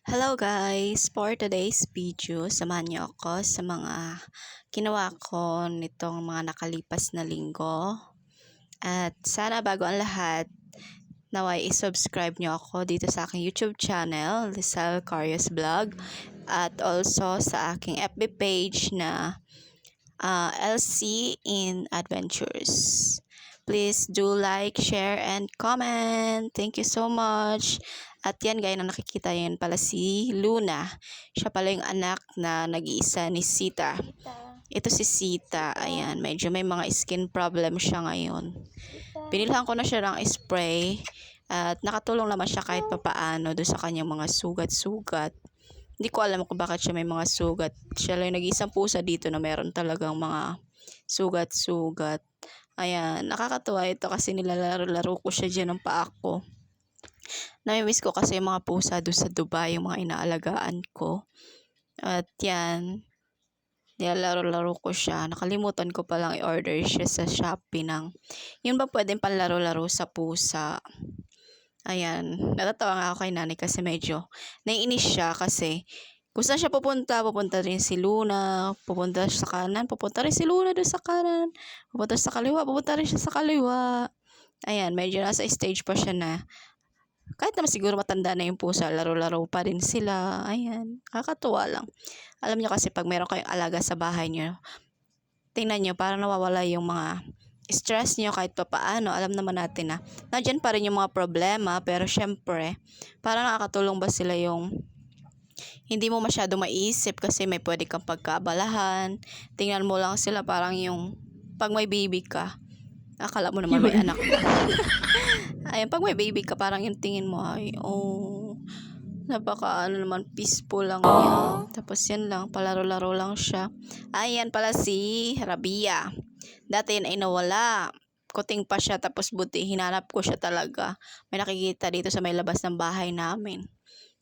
Hello guys! For today's video, samahan niyo ako sa mga ginawa ko nitong mga nakalipas na linggo. At sana bago ang lahat, naway i-subscribe niyo ako dito sa aking YouTube channel, Lizelle Carios Vlog. At also sa aking FB page na LC in Adventures. Please do like, share, and comment. Thank you so much. At yan, gaya na nakikita yan pala si Luna. Siya pala yung anak na nag-iisa ni Sita. Ito si Sita. Ayan, medyo may mga skin problem siya ngayon. Binilhan ko na siya ng spray. At nakatulong naman siya kahit papaano doon sa kanyang mga sugat-sugat. Hindi ko alam kung bakit siya may mga sugat. Siya lang nag-iisang pusa dito na meron talagang mga sugat-sugat. Ayan, nakakatuwa ito kasi nilalaro-laro ko siya dyan ng paa ko. Namimiss ko kasi yung mga pusa doon sa Dubai, yung mga inaalagaan ko. At yan, nilalaro-laro ko siya. Nakalimutan ko palang i-order siya sa Shopee ng, yun ba pwedeng panlaro-laro sa pusa? Ayan, natatawa nga ako kay nanay kasi medyo naiinis siya kasi kung saan siya pupunta rin si Luna, pupunta siya sa kanan, pupunta rin si Luna doon sa kanan, pupunta sa kaliwa, pupunta rin siya sa kaliwa. Ayan, medyo nasa stage pa siya na kahit naman siguro matanda na yung pusa, laro-laro pa rin sila. Ayan, kakatuwa lang. Alam niyo kasi pag meron kayong alaga sa bahay niyo, tingnan niyo parang nawawala yung mga stress niyo kahit pa paano. Alam naman natin na nandyan pa rin yung mga problema, pero syempre, parang nakakatulong ba sila yung hindi mo masyado maisip kasi may pwede kang pagkaabalahan. Tingnan mo lang sila parang yung pag may baby ka, akala mo naman may anak ka. Ayun, pag may baby ka, parang yung tingin mo ay, napaka naman peaceful lang niya. Tapos yan lang, palaro-laro lang siya. Ayan pala si Rabia. Dati yan ay nawala. Kuting pa siya, tapos buti hinanap ko siya talaga. May nakikita dito sa may labas ng bahay namin.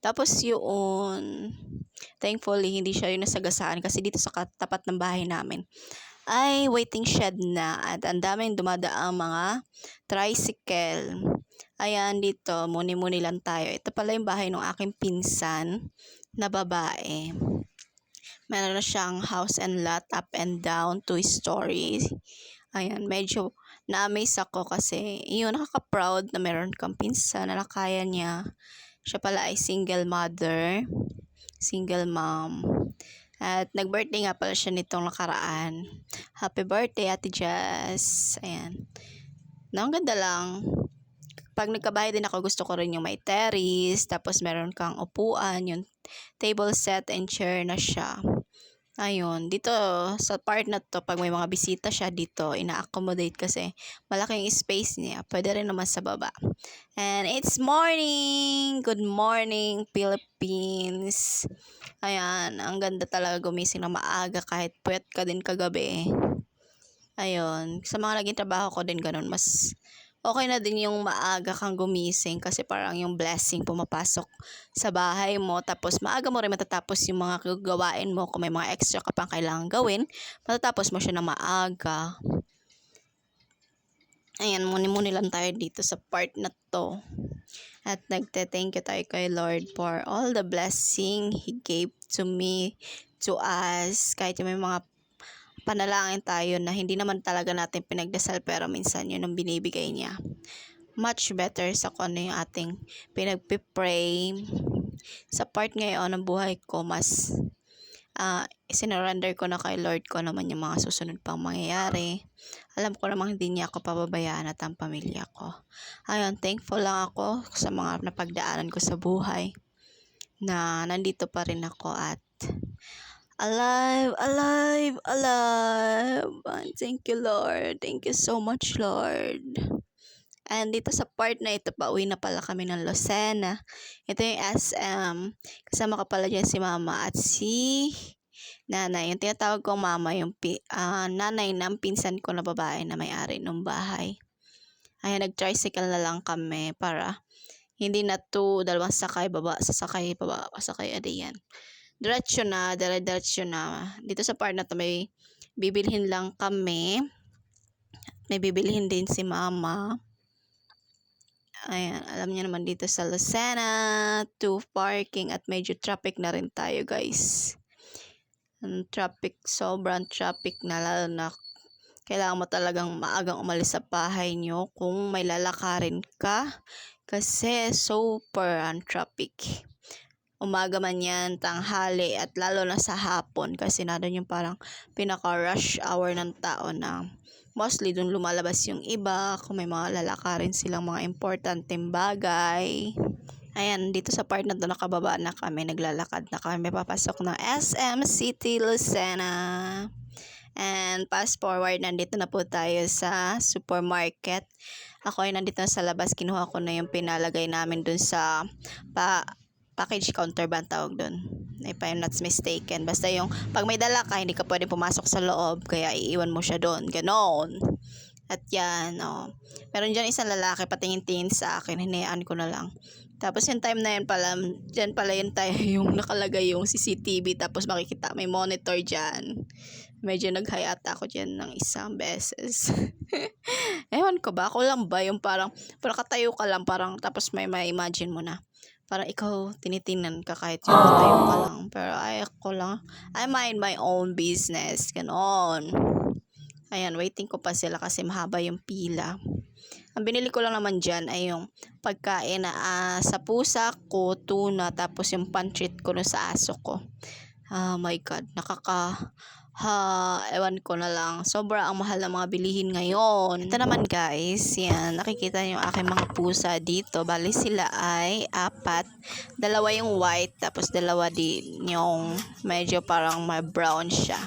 Tapos yun, thankfully, hindi siya yung nasagasaan kasi dito sa tapat ng bahay namin ay waiting shed na at ang daming dumadaang mga tricycle. Ayan, dito, muni-muni lang tayo. Ito pala yung bahay ng aking pinsan na babae. Meron na siyang house and lot, up and down, 2 stories. Ayan, medyo na-amaze ako kasi yun, nakaka-proud na meron kang pinsan na nakaya niya. Siya pala ay single mother, single mom. At nag-birthday nga pala siya nitong nakaraan. Happy birthday, Ate Jess. Ayan. Ang ganda lang. Pag nagkabahay din ako, gusto ko rin yung may terrace. Tapos meron kang upuan, yung table set and chair na siya. Ayun, dito sa part na to, pag may mga bisita siya dito, ina-accommodate kasi malaking space niya. Pwede rin naman sa baba. And it's morning! Good morning, Philippines! Ayan, ang ganda talaga gumising na maaga kahit puyat ka din kagabi. Ayun, sa mga naging trabaho ko din ganun, mas okay na din yung maaga kang gumising kasi parang yung blessing pumapasok sa bahay mo. Tapos maaga mo rin matatapos yung mga gawain mo. Kung may mga extra ka pang kailangan gawin, matatapos mo siya na maaga. Ayan, muni-muni lang tayo dito sa part na to. At nagte-thank you tayo kay Lord for all the blessing He gave to me, to us. Kahit yung may mga panalangin tayo na hindi naman talaga natin pinagdasal pero minsan yun ang binibigay niya. Much better sa kung ano yung ating pinagpipray. Sa part ngayon ng buhay ko, mas sinurrender ko na kay Lord ko naman yung mga susunod pang mangyayari. Alam ko namang hindi niya ako pababayaan at ang pamilya ko. Ayun, thankful lang ako sa mga napagdaanan ko sa buhay na nandito pa rin ako at alive. Thank you, Lord. Thank you so much, Lord. And dito sa part na ito, pauwi na pala kami ng Lucena. Ito yung SM. Kasama ka pala dyan si Mama at si Nanay. Yung tinatawag kong Mama, yung nanay ng pinsan ko na babae na may-ari ng bahay. Ayan, nag-tricycle na lang kami para hindi na to dalawang sakay, baba, sasakay, baba, sasakay, adiyan. Diretso na. Dito sa part na to may bibilhin lang kami. May bibilhin din si Mama. Ayan, alam niyo naman dito sa Lucena, 2 parking at medyo traffic na rin tayo guys. Traffic, sobrang traffic na, lalo na kailangan mo talagang maagang umalis sa bahay nyo kung may lalakarin ka kasi super ang traffic. Umaga man yan, tanghali at lalo na sa hapon kasi nadoon yung parang pinaka-rush hour ng tao na mostly dun lumalabas yung iba kung may mga lalakarin silang mga importanteng bagay. Ayan, dito sa part na to nakababa na kami, naglalakad na kami papasok ng SM City Lucena. And fast forward, nandito na po tayo sa supermarket. Ako ay nandito na sa labas, kinuha ko na yung pinalagay namin dun sa package counter ba ang tawag dun? If I'm not mistaken. Basta yung pag may dala ka, hindi ka pwede pumasok sa loob, kaya iiwan mo siya doon. Ganon. At yan, meron dyan isang lalaki, patingin-tingin sa akin, hinayaan ko na lang. Tapos yung time na yun pala, dyan pala yun tayo yung nakalagay yung CCTV, tapos makikita may monitor dyan. Medyo nag-high ata ako dyan ng isang beses. Ewan ko ba, ako lang ba yung parang katayo ka lang, parang tapos may imagine mo na. Parang ikaw tinitingnan ka kahit yung katayo ka lang. Pero ako lang, I mind my own business. Ganon. Ayan, waiting ko pa sila kasi mahaba yung pila. Ang binili ko lang naman dyan ay yung pagkain na sa pusa ko, tuna, tapos yung pancit ko na sa aso ko. Oh my God, ewan ko na lang. Sobra ang mahal ng mga bilihin ngayon. Ito naman guys, yan, nakikita niyo yung aking mga pusa dito. Bali sila ay 4. 2 yung white, tapos 2 din yung medyo parang may brown siya.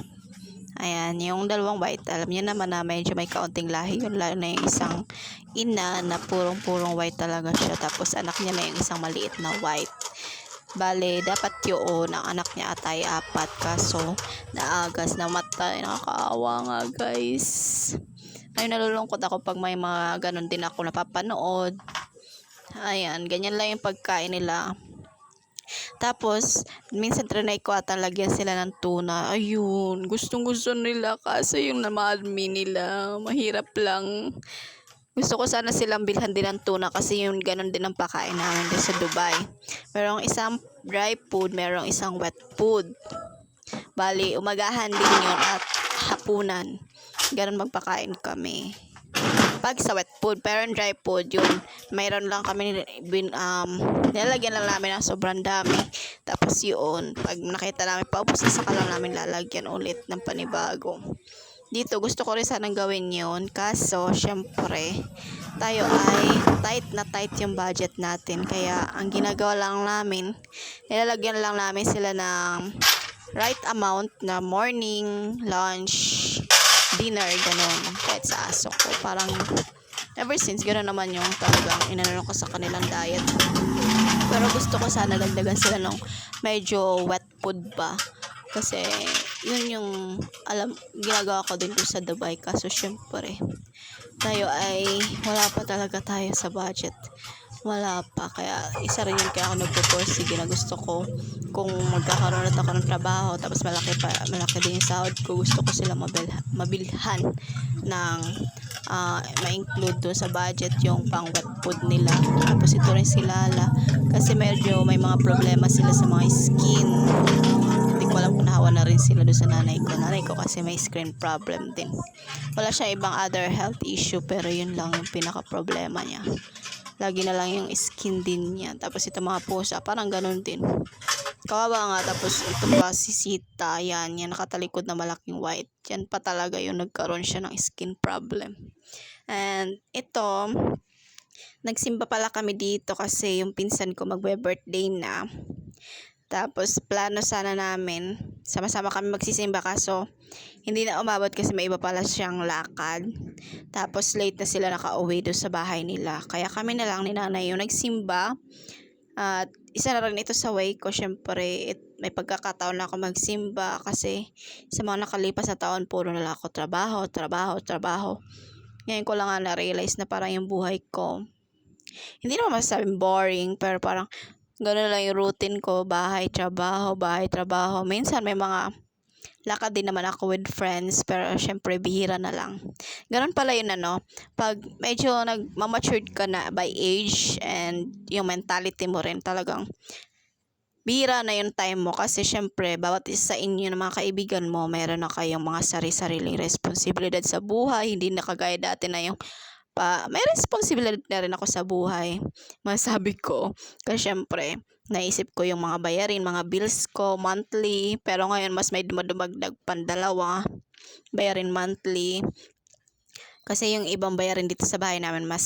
Ayan, yung 2 white, alam niyo naman na medyo may kaunting lahi yun. Lalo na yung isang ina na purong white talaga siya. Tapos anak niya na yung isang maliit na white. Bale, dapat yun, ang anak niya atay 4, kaso naagas, namatay. Nakakaawa nga guys. Ay, nalulungkot ako pag may mga ganun din ako napapanood. Ayan, ganyan lang yung pagkain nila. Tapos, minsan trinay ko at lagyan sila ng tuna. Ayun, gustong-gusto nila kasi yung namadmi nila. Mahirap lang. Gusto ko sana silang bilhan din ng tuna kasi yung ganun din ang pakain namin din sa Dubai. Merong isang dry food, merong isang wet food. Bali, umagahan din yun at hapunan. Ganun magpakain kami. Pag sa wet food, pero yung dry food, yun, mayroon lang kami, nilalagyan lang namin ng sobrang dami. Tapos yun, pag nakita namin paubos na, saka lang namin lalagyan ulit ng panibago. Dito, gusto ko rin sanang gawin yun, kaso, syempre, tayo ay tight yung budget natin. Kaya, ang ginagawa lang namin, nilalagyan lang namin sila ng right amount na morning, lunch, dinner, ganun. Kahit sa aso ko, parang ever since, gano'n naman yung talagang inanong ko sa kanilang diet. Pero gusto ko sana dagdagan sila ng medyo wet food ba. Kasi, yun yung ginagawa ko din sa Dubai. Kaso, syempre, tayo ay wala pa talaga tayo sa budget. Wala pa. Kaya, isa rin yun kaya ako nagpo-pursige na gusto ko kung magkakaroon na ako ng trabaho, tapos malaki din yung sahod ko, gusto ko sila mabilhan ng ma-include doon sa budget yung pang wet food nila. Tapos ito rin si Lala kasi medyo may mga problema sila sa mga skin. Hindi ko alam kung nahawa na rin sila doon sa nanay ko kasi may skin problem din. Wala siya ibang other health issue, pero yun lang yung pinaka problema niya. Lagi na lang yung skin din niya. Tapos ito mga pusa, parang ganun din. Kawawa nga. Tapos ito pa si Sita, yan nakatalikod na malaking white. Yan pa talaga yung nagkaroon siya ng skin problem. And ito, nagsimba pala kami dito kasi yung pinsan ko magbe-birthday na. Tapos plano sana namin, sama-sama kami magsisimba, kaso hindi na umabot kasi may iba pala siyang lakad. Tapos late na sila nakauwi doon sa bahay nila. Kaya kami na lang ni nanay yung nagsimba. At isa na rin ito sa way ko, syempre may pagkakataon na ako magsimba kasi sa mga nakalipas na taon puro na lang ako trabaho. Ngayon ko lang na-realize na parang yung buhay ko, hindi naman masasabing boring, pero parang gano'n lang yung routine ko, bahay, trabaho. Minsan may mga lakad din naman ako with friends, pero syempre bihira na lang. Ganun pala yun pag medyo nag-matured ka na by age and yung mentality mo rin talagang bihira na yung time mo kasi syempre bawat isa sa inyo ng mga kaibigan mo meron na kayong mga sari-sariling responsibilidad sa buhay, hindi na kagaya dati na yung may responsibilidad na rin ako sa buhay, masabi ko. Kasi syempre naisip ko yung mga bayarin, mga bills ko monthly, pero ngayon mas may dumagdag pang dalawa bayarin monthly. Kasi yung ibang bayarin dito sa bahay namin, mas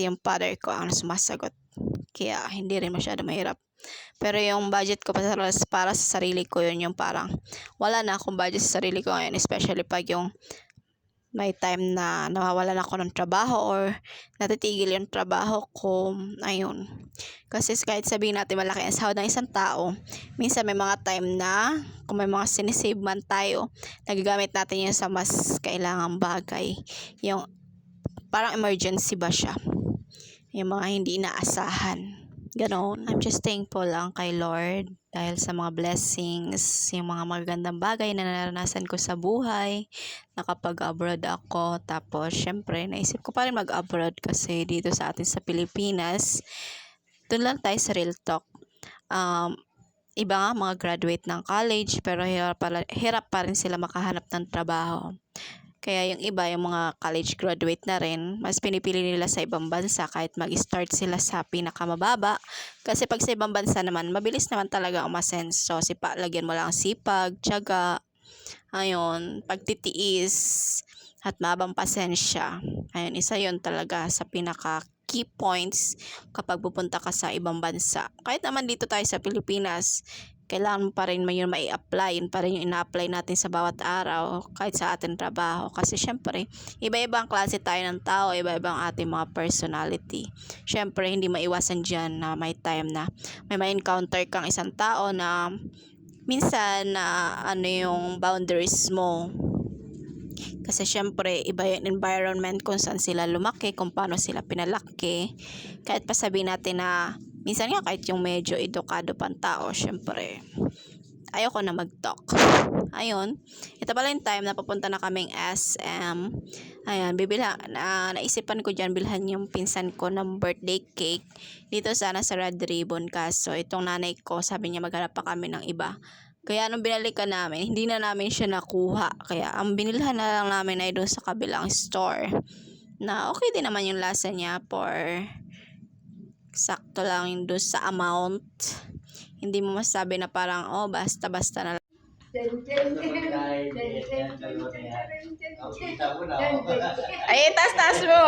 yung father ko ang sumasagot. Kaya hindi rin masyado mahirap. Pero yung budget ko para sa sarili ko, yun yung parang wala na akong budget sa sarili ko ngayon. Especially pag yung may time na nawawalan ako ng trabaho or natitigil yung trabaho ko. Ayun. Kasi kahit sabihin natin malaki ang sahod ng isang tao, minsan may mga time na kung may mga sinisave man tayo, nagagamit natin yun sa mas kailangang bagay. Yung parang emergency ba siya? Yung mga hindi inaasahan. Ganon. I'm just thankful lang kay Lord dahil sa mga blessings, yung mga magagandang bagay na naranasan ko sa buhay. Nakapag-abroad ako. Tapos, syempre, naisip ko pa rin mag-abroad kasi dito sa atin sa Pilipinas, doon lang tayo sa real talk. Iba nga mga graduate ng college pero hirap pa rin sila makahanap ng trabaho. Kaya yung iba, yung mga college graduate na rin, mas pinipili nila sa ibang bansa kahit mag-start sila sa pinakamababa. Kasi pag sa ibang bansa naman, mabilis naman talaga umasenso. Lagyan mo lang sipag, tiyaga, ayun, pagtitiis, at mabang pasensya. Ayun, isa yun talaga sa pinaka key points kapag pupunta ka sa ibang bansa. Kahit naman dito tayo sa Pilipinas, kailangan mo pa rin yun mai-apply. Yun pa rin yung ina-apply natin sa bawat araw kahit sa ating trabaho. Kasi syempre, iba-ibang klase tayo ng tao, iba-ibang ating mga personality. Syempre, hindi maiwasan dyan na may time na may ma-encounter kang isang tao na minsan na yung boundaries mo. Kasi syempre, iba yung environment kung saan sila lumaki, kung paano sila pinalaki. Kahit pa sabihin natin na minsan nga kahit yung medyo edukado pang tao, syempre, ayoko na mag-talk. Ayun. Ito pala yung time na papunta na kaming SM. Ayan, naisipan ko dyan bilhan yung pinsan ko ng birthday cake. Dito sana sa Red Ribbon. Kaso itong nanay ko, sabi niya maghanap pa kami ng iba. Kaya nung binalikan namin, hindi na namin siya nakuha. Kaya ang binilhan na lang namin ay doon sa kabilang store. Na okay din naman yung lasa niya for sakto lang yung doon sa amount. Hindi mo masabi na parang, basta-basta na lang. Ay, taas-taas mo.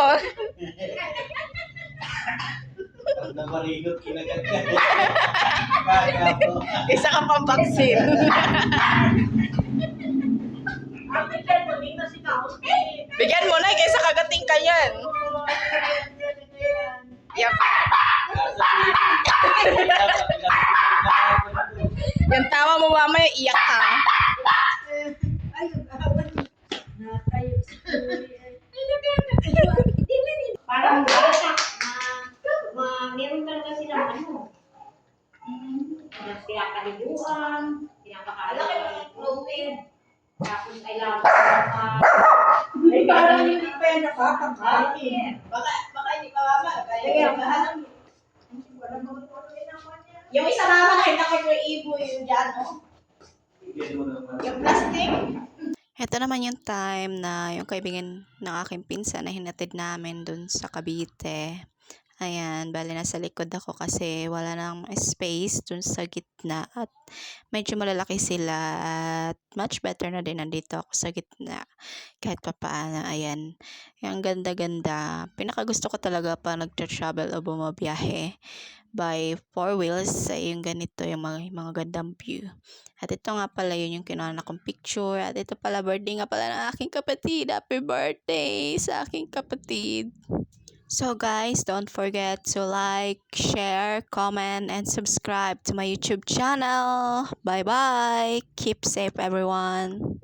Namarigot kinagat. Isa ka pang vaccine. Bigyan mo na kaysa kagating ka yan. Yep. Yung tawa mo mamaya, iyak ka. Parang meron talaga silang pinapaliguan, pinapakalain, tapos ay labas Ay, parang hindi pa yan nakakakain. Baka hindi pa mama. Kaya Yung isa naman ay nakikriibo yung dyan, no? Yung plastic. Ito naman yung time na yung kaibigan ng aking pinsan na hinatid namin dun sa Cavite. Ayan, bali nasa likod ako kasi wala nang space dun sa gitna at medyo malalaki sila at much better na din nandito ako sa gitna kahit pa paano. Ayan, yung ganda-ganda. Pinakagusto ko talaga pa nag-travel o bumabiyahe by 4 wheels ay yung ganito, yung mga gandang view. At ito nga pala yun yung kinuha kong picture. At ito pala birthday nga pala ng aking kapatid. Happy birthday sa aking kapatid. So guys, don't forget to like, share, comment, and subscribe to my YouTube channel. Bye-bye. Keep safe everyone.